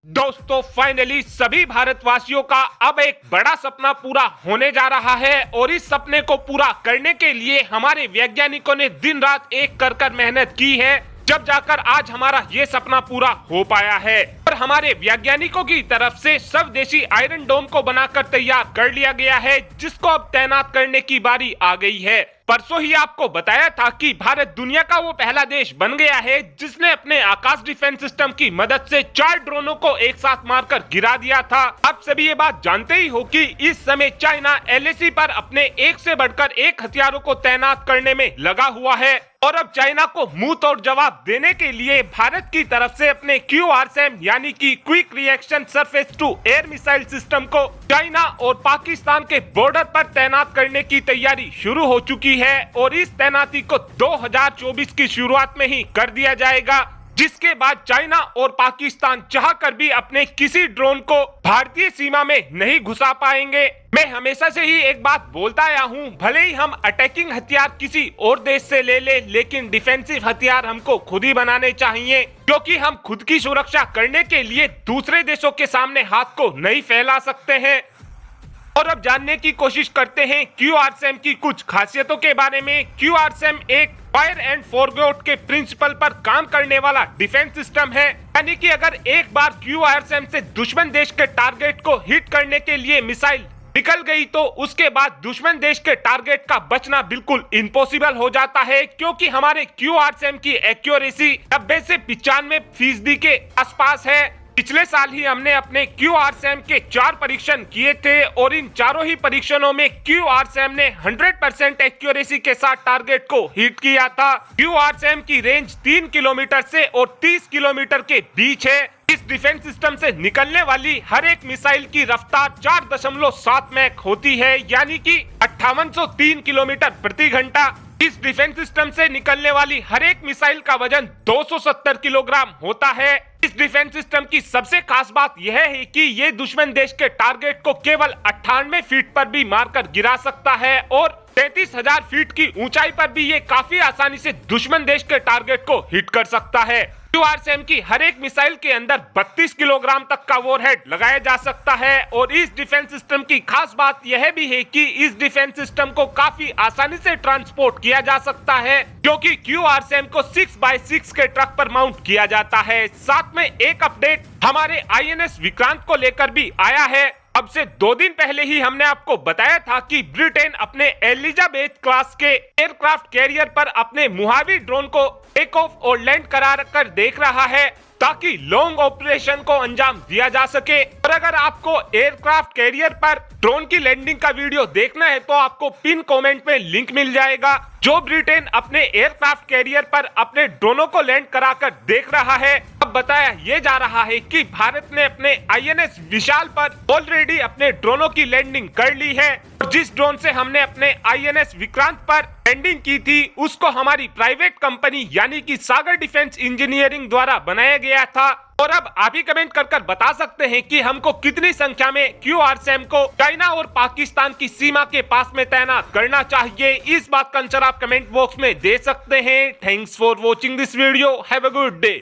दोस्तों फाइनली सभी भारतवासियों का अब एक बड़ा सपना पूरा होने जा रहा है और इस सपने को पूरा करने के लिए हमारे वैज्ञानिकों ने दिन रात एक कर मेहनत की है, जब जाकर आज हमारा ये सपना पूरा हो पाया है। और हमारे वैज्ञानिकों की तरफ से स्वदेशी आयरन डोम को बनाकर तैयार कर लिया गया है, जिसको अब तैनात करने की बारी आ गई है। परसों ही आपको बताया था कि भारत दुनिया का वो पहला देश बन गया है जिसने अपने आकाश डिफेंस सिस्टम की मदद से 4 ड्रोनों को एक साथ मारकर गिरा दिया था। आप सभी ये बात जानते ही हो कि इस समय चाइना एलएसी पर अपने एक से बढ़कर एक हथियारों को तैनात करने में लगा हुआ है और अब चाइना को मुंह तोड़ जवाब देने के लिए भारत की तरफ से अपने QRSAM यानी कि quick reaction surface to air missile system को चाइना और पाकिस्तान के बॉर्डर पर तैनात करने की तैयारी शुरू हो चुकी है और इस तैनाती को 2024 की शुरुआत में ही कर दिया जाएगा, जिसके बाद चाइना और पाकिस्तान चाहकर भी अपने किसी ड्रोन को भारतीय सीमा में नहीं घुसा पाएंगे। मैं हमेशा से ही एक बात बोलता आया हूँ, भले ही हम अटैकिंग हथियार किसी और देश से ले लेकिन डिफेंसिव हथियार हमको खुद ही बनाने चाहिए, क्योंकि हम खुद की सुरक्षा करने के लिए दूसरे देशों के सामने हाथ को नहीं फैला सकते हैं। और अब जानने की कोशिश करते हैं QRSAM की कुछ खासियतों के बारे में। QRSAM एक फायर एंड फॉरगेट के प्रिंसिपल पर काम करने वाला डिफेंस सिस्टम है, यानी कि अगर एक बार QRSAM से दुश्मन देश के टारगेट को हिट करने के लिए मिसाइल निकल गई तो उसके बाद दुश्मन देश के टारगेट का बचना बिल्कुल इम्पॉसिबल हो जाता है, क्योंकि हमारे QRSAM की एक्यूरेसी 90 से 95% के आसपास है। पिछले साल ही हमने अपने QRSAM के 4 परीक्षण किए थे और इन चारों ही परीक्षणों में QRSAM ने 100% एक्यूरेसी के साथ टारगेट को हिट किया था। QRSAM की रेंज 3 किलोमीटर से और 30 किलोमीटर के बीच है। इस डिफेंस सिस्टम से निकलने वाली हर एक मिसाइल की रफ्तार 4.7 मैक होती है, यानी कि 5803 किलोमीटर प्रति घंटा। इस डिफेंस सिस्टम से निकलने वाली हर एक मिसाइल का वजन 270 किलोग्राम होता है। इस डिफेंस सिस्टम की सबसे खास बात यह है कि ये दुश्मन देश के टारगेट को केवल 98 फीट पर भी मारकर गिरा सकता है और 33,000 फीट की ऊंचाई पर भी ये काफी आसानी से दुश्मन देश के टारगेट को हिट कर सकता है। QRSAM की हर एक मिसाइल के अंदर 32 किलोग्राम तक का वॉरहेड लगाया जा सकता है और इस डिफेंस सिस्टम की खास बात यह भी है कि इस डिफेंस सिस्टम को काफी आसानी से ट्रांसपोर्ट किया जा सकता है, क्योंकि QRSAM को 6x6 के ट्रक पर माउंट किया जाता है। साथ में एक अपडेट हमारे INS विक्रांत को लेकर भी आया है। अब से 2 दिन पहले ही हमने आपको बताया था कि ब्रिटेन अपने एलिजाबेथ क्लास के एयरक्राफ्ट कैरियर पर अपने मुहावी ड्रोन को टेक ऑफ और लैंड करा कर देख रहा है, ताकि लॉन्ग ऑपरेशन को अंजाम दिया जा सके। और अगर आपको एयरक्राफ्ट कैरियर पर ड्रोन की लैंडिंग का वीडियो देखना है तो आपको पिन कमेंट में लिंक मिल जाएगा। जो ब्रिटेन अपने एयरक्राफ्ट कैरियर पर अपने ड्रोनों को लैंड कराकर देख रहा है। अब बताया ये जा रहा है कि भारत ने अपने INS विशाल पर ऑलरेडी अपने ड्रोनों की लैंडिंग कर ली है और जिस ड्रोन से हमने अपने INS विक्रांत पर लैंडिंग की थी उसको हमारी प्राइवेट कंपनी यानी कि सागर डिफेंस इंजीनियरिंग द्वारा बनाया गया था। और अब आप ही कमेंट कर बता सकते हैं कि हमको कितनी संख्या में QRSAM को चाइना और पाकिस्तान की सीमा के पास में तैनात करना चाहिए। इस बात का आंसर आप कमेंट बॉक्स में दे सकते हैं। Thanks for watching this video. Have a good day.